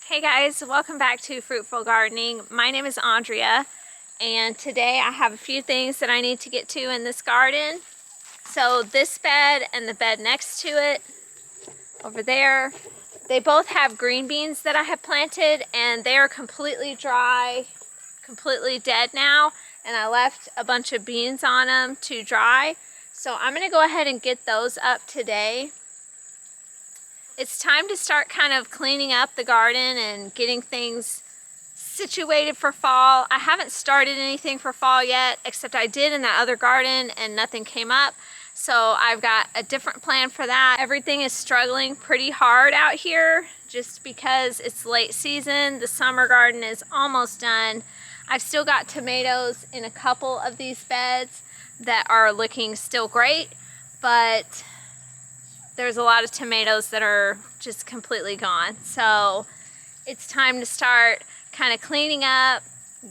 Hey guys, welcome back to Fruitful Gardening. My name is Andrea, and today I have a few things that I need to get to in this garden. So this bed and the bed next to it over there, they both have green beans that I have planted, and they are completely dry, completely dead now, and I left a bunch of beans on them to dry. So I'm going to go ahead and get those up today. It's time to start kind of cleaning up the garden and getting things situated for fall. I haven't started anything for fall yet, except I did in that other garden and nothing came up. So I've got a different plan for that. Everything is struggling pretty hard out here just because it's late season. The summer garden is almost done. I've still got tomatoes in a couple of these beds that are looking still great, but there's a lot of tomatoes that are just completely gone. So it's time to start kind of cleaning up,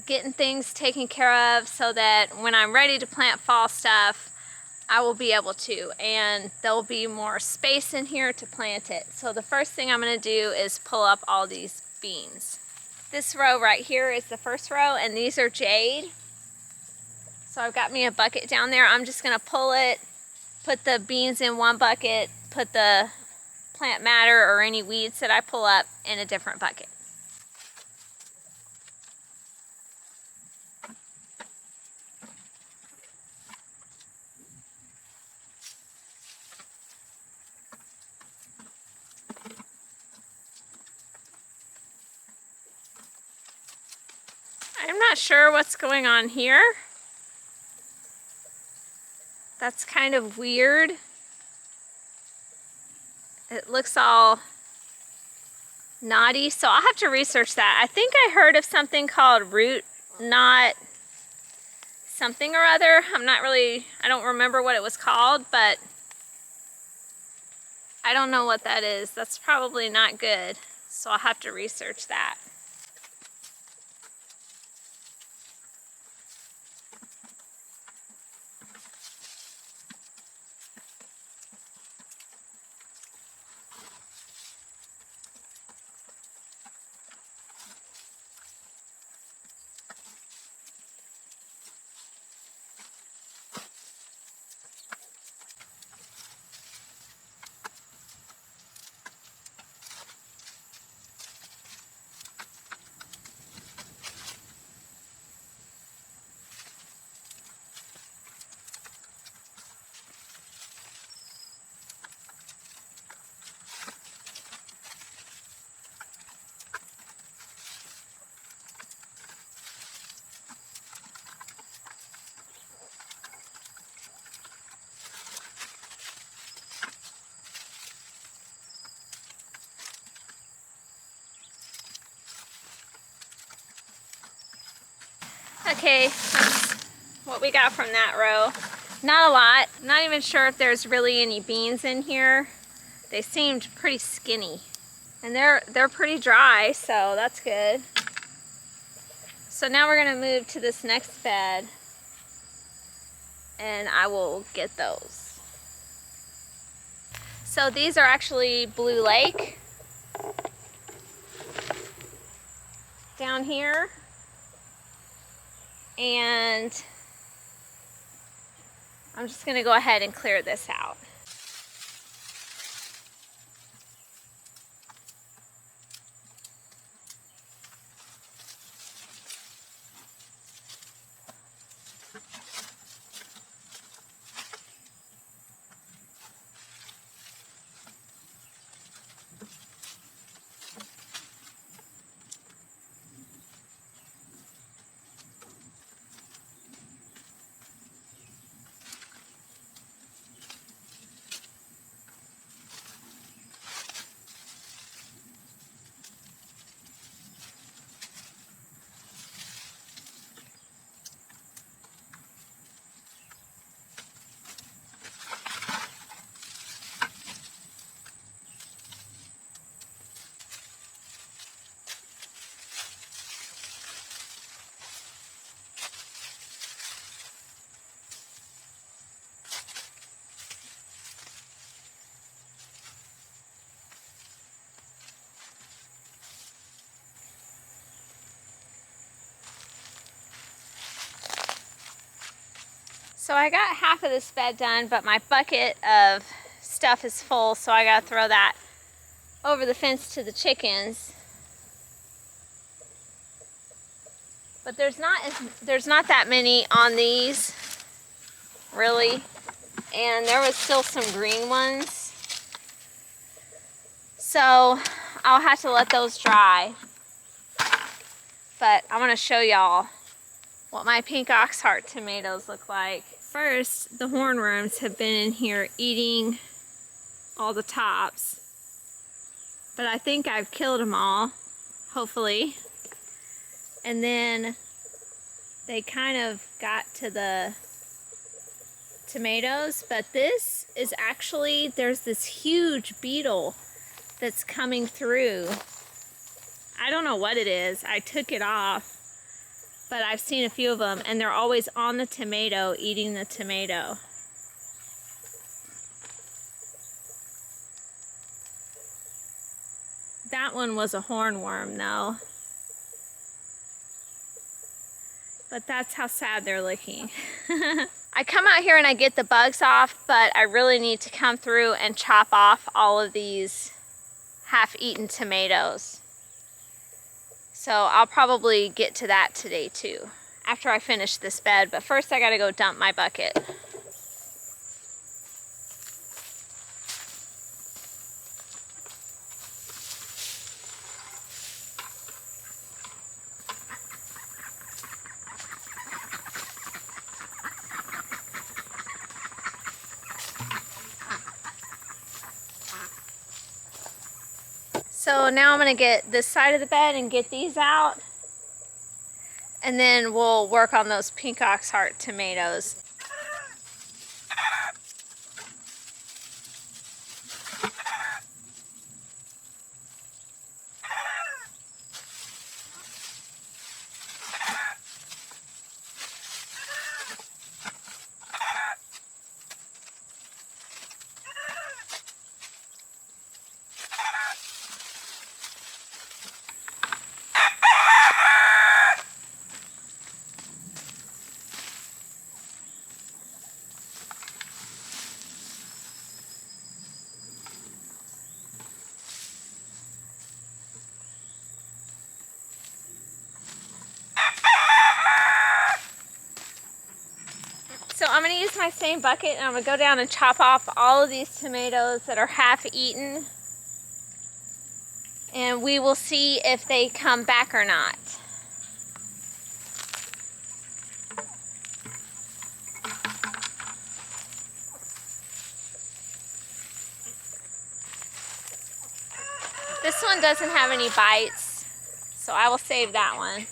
getting things taken care of so that when I'm ready to plant fall stuff, I will be able to, and there'll be more space in here to plant it. So the first thing I'm going to do is pull up all these beans. This row right here is the first row, and these are jade. So I've got me a bucket down there. I'm just going to pull it, put the beans in one bucket, put the plant matter or any weeds that I pull up in a different bucket. I'm not sure what's going on here. That's kind of weird. It looks all knotty, so I'll have to research that. I think I heard of something called root knot something or other. I don't remember what it was called, but I don't know what that is. That's probably not good, so I'll have to research that. Okay, that's what we got from that row. Not a lot. I'm not even sure if there's really any beans in here. They seemed pretty skinny. And they're pretty dry, so that's good. So now we're gonna move to this next bed and I will get those. So these are actually Blue Lake down here. And I'm just gonna go ahead and clear this out. So I got half of this bed done, but my bucket of stuff is full, so I gotta throw that over the fence to the chickens. But there's not that many on these, really. And there was still some green ones. So I'll have to let those dry. But I want to show y'all what my pink oxheart tomatoes look like. First, the hornworms have been in here eating all the tops. But I think I've killed them all, hopefully. And then they kind of got to the tomatoes, but this is actually, there's this huge beetle that's coming through. I don't know what it is. I took it off, but I've seen a few of them, and they're always on the tomato, eating the tomato. That one was a hornworm though. But that's how sad they're looking. I come out here and I get the bugs off, but I really need to come through and chop off all of these half-eaten tomatoes. So I'll probably get to that today too, after I finish this bed. But first I gotta go dump my bucket. So now I'm gonna get this side of the bed and get these out. And then we'll work on those pink oxheart tomatoes. So I'm gonna use my same bucket and I'm gonna go down and chop off all of these tomatoes that are half eaten. And we will see if they come back or not. This one doesn't have any bites, so I will save that one.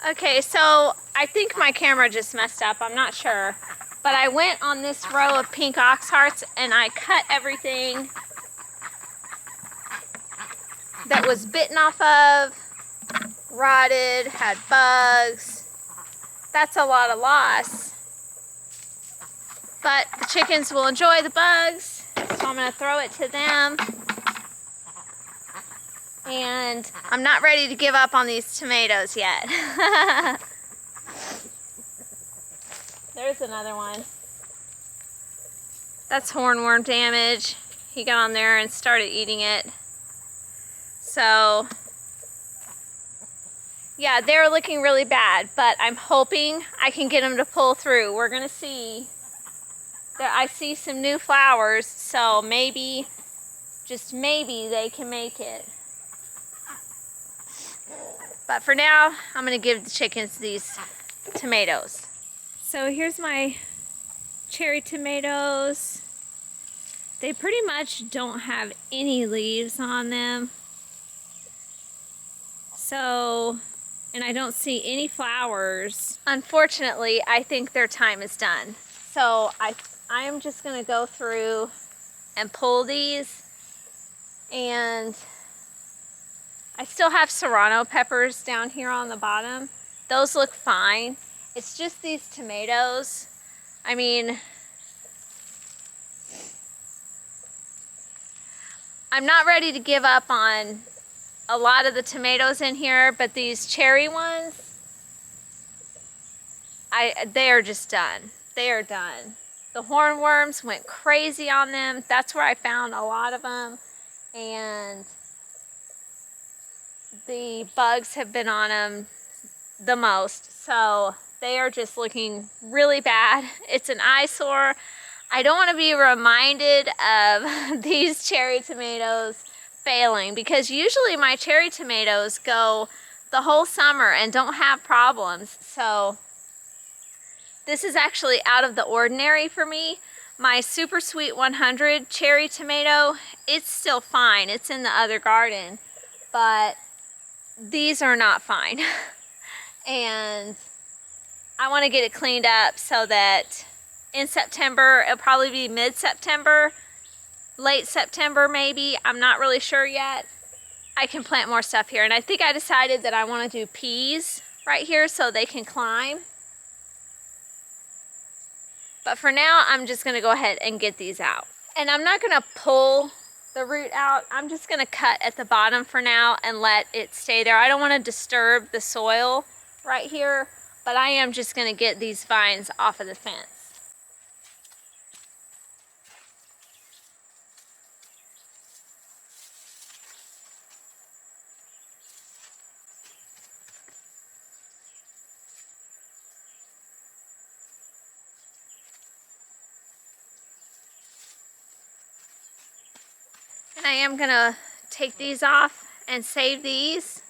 Okay, so I think my camera just messed up. I'm not sure. But I went on this row of pink ox hearts and I cut everything that was bitten off of, rotted, had bugs. That's a lot of loss. But the chickens will enjoy the bugs, so I'm gonna throw it to them. And I'm not ready to give up on these tomatoes yet. There's another one. That's hornworm damage. He got on there and started eating it. So, yeah, they're looking really bad, but I'm hoping I can get them to pull through. We're gonna see. I see some new flowers, so maybe, just maybe, they can make it. But for now, I'm gonna give the chickens these tomatoes. So here's my cherry tomatoes. They pretty much don't have any leaves on them. So, and I don't see any flowers. Unfortunately, I think their time is done. So I am just gonna go through and pull these, and I still have serrano peppers down here on the bottom. Those look fine. It's just these tomatoes. I mean, I'm not ready to give up on a lot of the tomatoes in here, but these cherry ones, they are just done. They are done. The hornworms went crazy on them. That's where I found a lot of them. And the bugs have been on them the most. So they are just looking really bad. It's an eyesore. I don't want to be reminded of these cherry tomatoes failing, because usually my cherry tomatoes go the whole summer and don't have problems. So this is actually out of the ordinary for me. My Super Sweet 100 cherry tomato, it's still fine. It's in the other garden, but these are not fine. And I want to get it cleaned up so that in September, it'll probably be mid-September, late September maybe, I'm not really sure yet, I can plant more stuff here. And I think I decided that I want to do peas right here so they can climb. But for now, I'm just going to go ahead and get these out. And I'm not going to pull the root out. I'm just going to cut at the bottom for now and let it stay there. I don't want to disturb the soil right here, but I am just going to get these vines off of the fence. And I am gonna take these off and save these.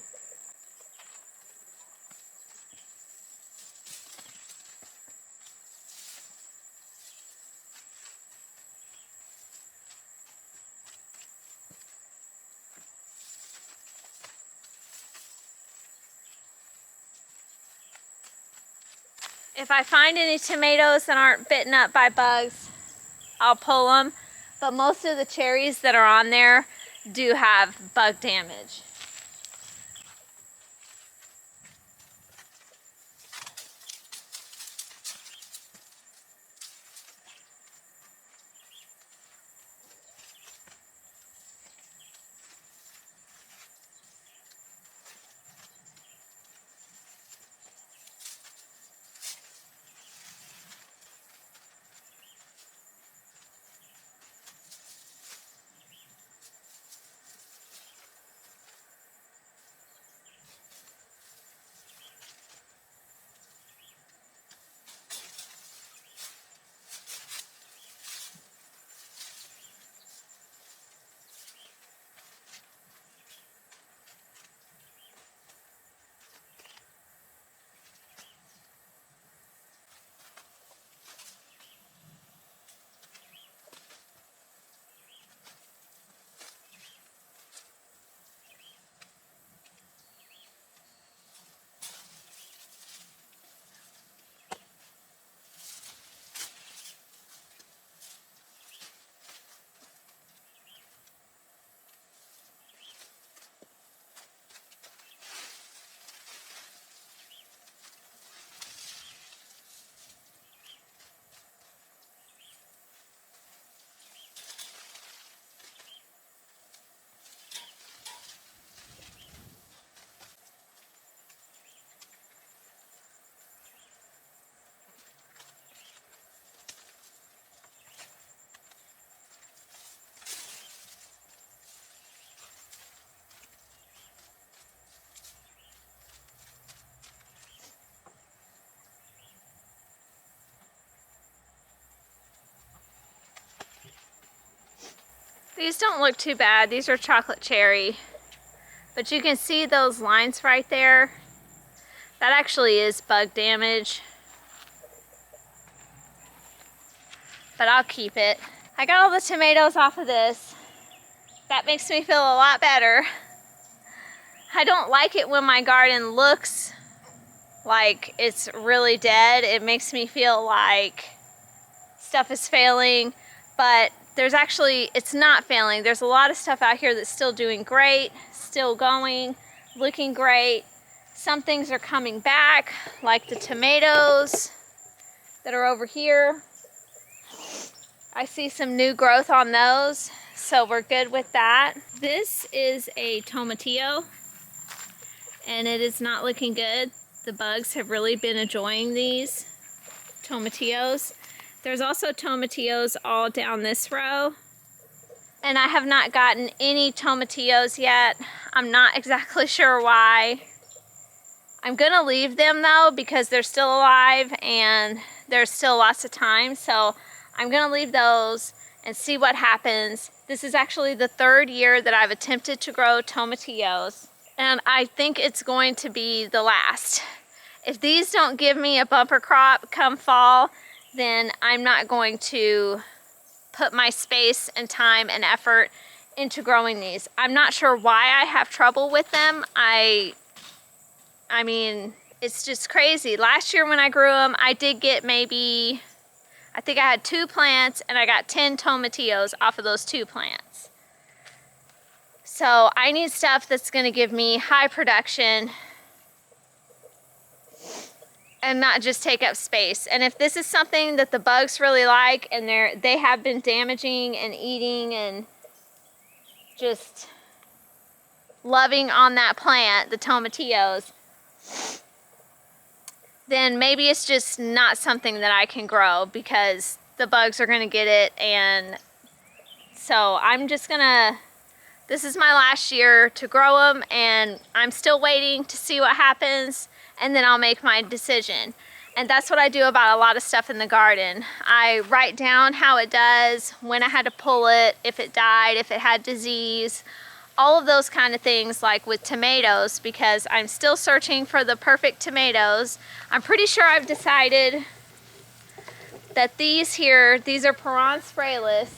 If I find any tomatoes that aren't bitten up by bugs, I'll pull them. But most of the cherries that are on there do have bug damage. These don't look too bad. These are chocolate cherry. But you can see those lines right there. That actually is bug damage. But I'll keep it. I got all the tomatoes off of this. That makes me feel a lot better. I don't like it when my garden looks like it's really dead. It makes me feel like stuff is failing, but there's actually, it's not failing. There's a lot of stuff out here that's still doing great, still going, looking great. Some things are coming back, like the tomatoes that are over here. I see some new growth on those, so we're good with that. This is a tomatillo, and it is not looking good. The bugs have really been enjoying these tomatillos. There's also tomatillos all down this row, and I have not gotten any tomatillos yet. I'm not exactly sure why. I'm gonna leave them though because they're still alive and there's still lots of time, so I'm gonna leave those and see what happens. This is actually the 3rd year that I've attempted to grow tomatillos, and I think it's going to be the last. If these don't give me a bumper crop come fall, then I'm not going to put my space and time and effort into growing these. I'm not sure why I have trouble with them. I mean, it's just crazy. Last year when I grew them, I did get maybe, I think I had 2 plants and I got 10 tomatillos off of those 2 plants. So I need stuff that's gonna give me high production and not just take up space. And if this is something that the bugs really like and they have been damaging and eating and just loving on that plant, the tomatillos, then maybe it's just not something that I can grow because the bugs are gonna get it. And so I'm just gonna, this is my last year to grow them, and I'm still waiting to see what happens, and then I'll make my decision. And that's what I do about a lot of stuff in the garden. I write down how it does, when I had to pull it, if it died, if it had disease, all of those kind of things, like with tomatoes, because I'm still searching for the perfect tomatoes. I'm pretty sure I've decided that these here, these are Peron sprayless.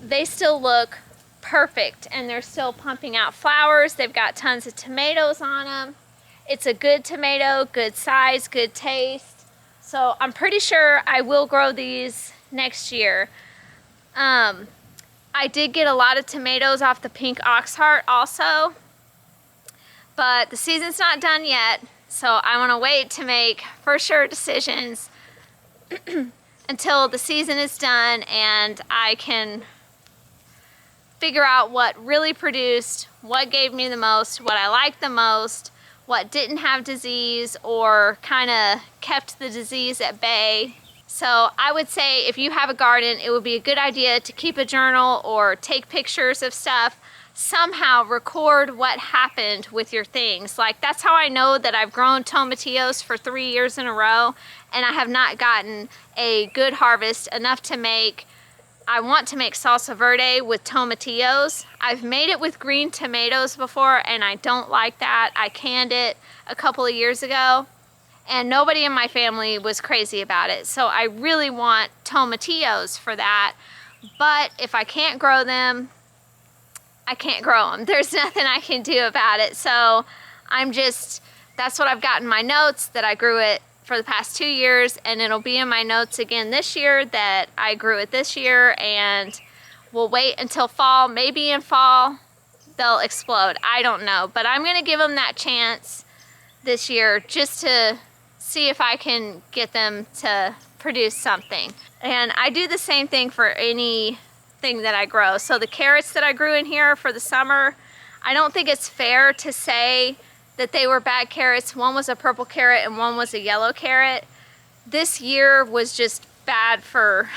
They still look perfect and they're still pumping out flowers. They've got tons of tomatoes on them. It's a good tomato, good size, good taste. So I'm pretty sure I will grow these next year. I did get a lot of tomatoes off the pink oxheart also, but the season's not done yet, so I want to wait to make for sure decisions until the season is done and I can figure out what really produced, what gave me the most, what I liked the most, what didn't have disease or kind of kept the disease at bay. So I would say if you have a garden, it would be a good idea to keep a journal or take pictures of stuff, somehow record what happened with your things. Like, that's how I know that I've grown tomatillos for 3 years in a row and I have not gotten a good harvest enough to make. I want to make salsa verde with tomatillos. I've made it with green tomatoes before and I don't like that. I canned it a couple of years ago and nobody in my family was crazy about it. So I really want tomatillos for that. But if I can't grow them, I can't grow them. There's nothing I can do about it. So that's what I've got in my notes, that I grew it for the past 2 years, and it'll be in my notes again this year that I grew it this year, and we'll wait until fall. Maybe in fall they'll explode. I don't know, but I'm gonna give them that chance this year just to see if I can get them to produce something. And I do the same thing for anything that I grow. So the carrots that I grew in here for the summer, I don't think it's fair to say that they were bad carrots. One was a purple carrot and one was a yellow carrot. This year was just bad for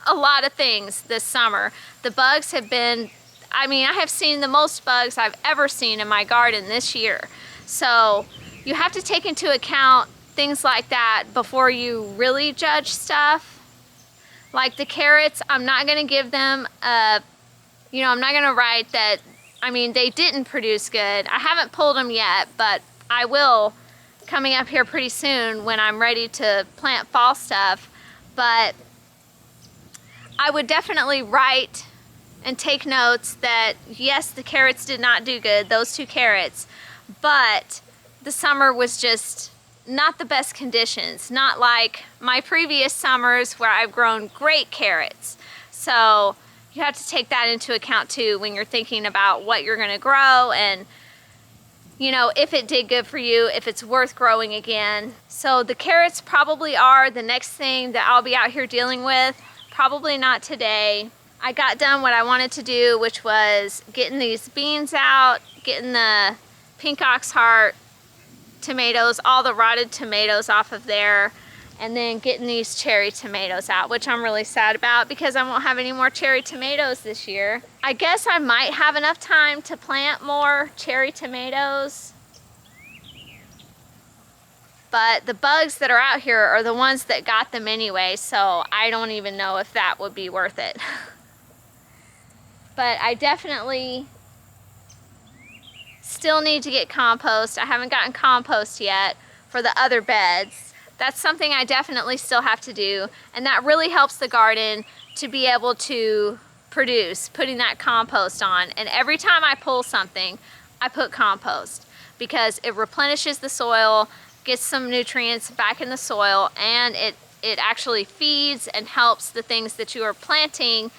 a lot of things this summer. The bugs have been, I mean, I have seen the most bugs I've ever seen in my garden this year. So you have to take into account things like that before you really judge stuff. Like the carrots, I'm not gonna give them you know, I'm not gonna write that, I mean, they didn't produce good. I haven't pulled them yet, but I will coming up here pretty soon when I'm ready to plant fall stuff. But I would definitely write and take notes that yes, the carrots did not do good, those 2 carrots, but the summer was just not the best conditions, not like my previous summers where I've grown great carrots. So you have to take that into account too when you're thinking about what you're gonna grow and, you know, if it did good for you, if it's worth growing again. So the carrots probably are the next thing that I'll be out here dealing with. Probably not today. I got done what I wanted to do, which was getting these beans out, getting the pink ox heart tomatoes, all the rotted tomatoes off of there, and then getting these cherry tomatoes out, which I'm really sad about because I won't have any more cherry tomatoes this year. I guess I might have enough time to plant more cherry tomatoes, but the bugs that are out here are the ones that got them anyway, so I don't even know if that would be worth it. But I definitely still need to get compost. I haven't gotten compost yet for the other beds. That's something I definitely still have to do, and that really helps the garden to be able to produce, putting that compost on. And every time I pull something, I put compost because it replenishes the soil, gets some nutrients back in the soil, and it actually feeds and helps the things that you are planting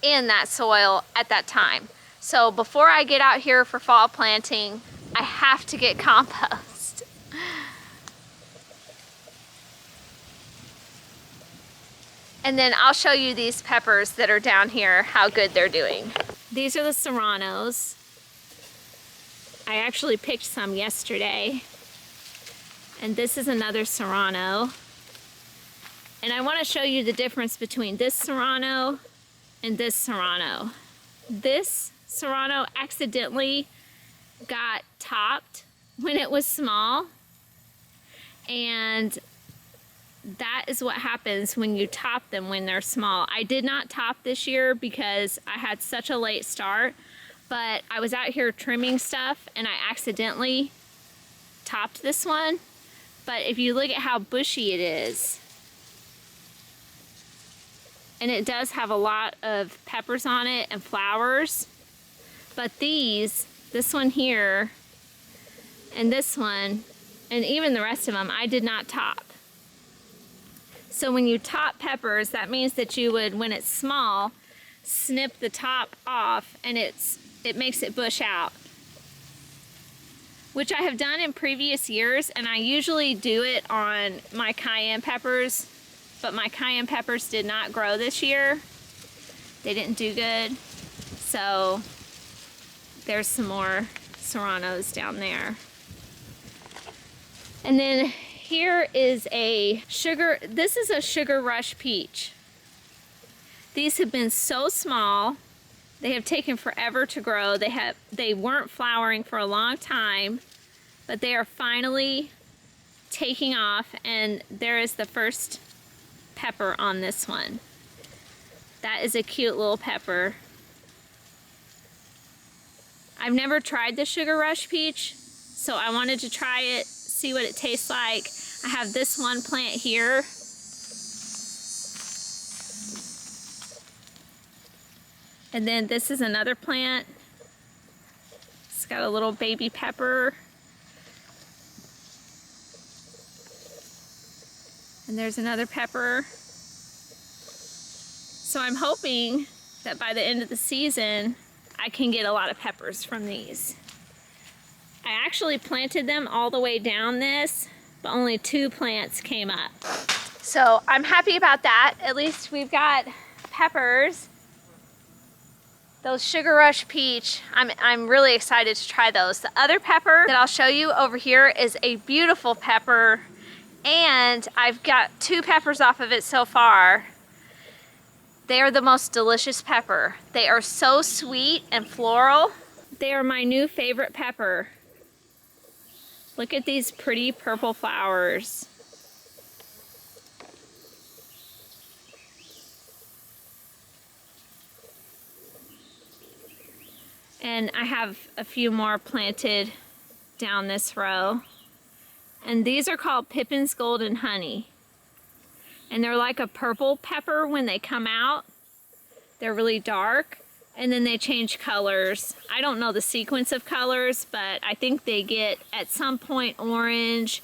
in that soil at that time. So before I get out here for fall planting, I have to get compost. And then I'll show you these peppers that are down here, how good they're doing. These are the serranos. I actually picked some yesterday. And this is another serrano. And I want to show you the difference between this serrano and this serrano. This serrano accidentally got topped when it was small, and that is what happens when you top them when they're small. I did not top this year because I had such a late start, but I was out here trimming stuff and I accidentally topped this one. But if you look at how bushy it is, and it does have a lot of peppers on it and flowers, but this one here, and this one, and even the rest of them, I did not top. So when you top peppers, that means that you would, when it's small, snip the top off, and it makes it bush out. Which I have done in previous years, and I usually do it on my cayenne peppers, but my cayenne peppers did not grow this year. They didn't do good. So there's some more serranos down there. And then here is this is a sugar rush peach. These have been so small. They have taken forever to grow. They weren't flowering for a long time, but they are finally taking off, and there is the first pepper on this one. That is a cute little pepper. I've never tried the Sugar Rush peach, so I wanted to try it, see what it tastes like. I have this one plant here. And then this is another plant. It's got a little baby pepper. And there's another pepper. So I'm hoping that by the end of the season, I can get a lot of peppers from these. I actually planted them all the way down this, but only 2 plants came up. So I'm happy about that. At least we've got peppers. Those Sugar Rush peach, I'm really excited to try those. The other pepper that I'll show you over here is a beautiful pepper, and I've got 2 peppers off of it so far. They are the most delicious pepper. They are so sweet and floral. They are my new favorite pepper. Look at these pretty purple flowers. And I have a few more planted down this row. And these are called Pippin's Golden Honey. And they're like a purple pepper when they come out. They're really dark, and then they change colors. I don't know the sequence of colors, but I think they get at some point orange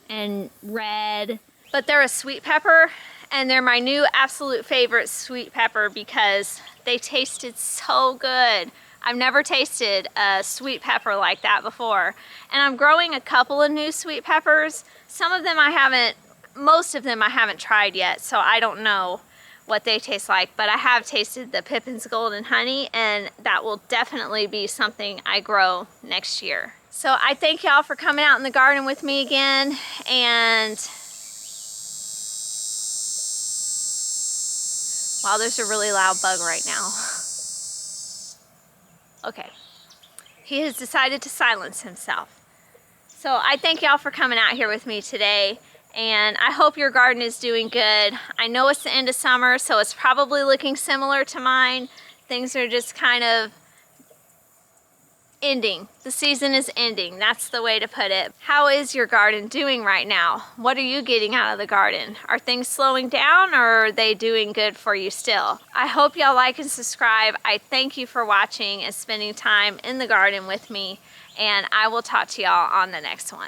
and red. But they're a sweet pepper, and they're my new absolute favorite sweet pepper because they tasted so good. I've never tasted a sweet pepper like that before. And I'm growing a couple of new sweet peppers. Some of them I haven't, most of them I haven't tried yet, so I don't know what they taste like, but I have tasted the Pippin's Golden Honey, and that will definitely be something I grow next year. So I thank y'all for coming out in the garden with me again, and wow, there's a really loud bug right now. Okay, he has decided to silence himself. So I thank y'all for coming out here with me today, and I hope your garden is doing good. I know it's the end of summer, so it's probably looking similar to mine. Things are just kind of ending. The season is ending. That's the way to put it. How is your garden doing right now? What are you getting out of the garden? Are things slowing down, or are they doing good for you still? I hope y'all like and subscribe. I thank you for watching and spending time in the garden with me, and I will talk to y'all on the next one.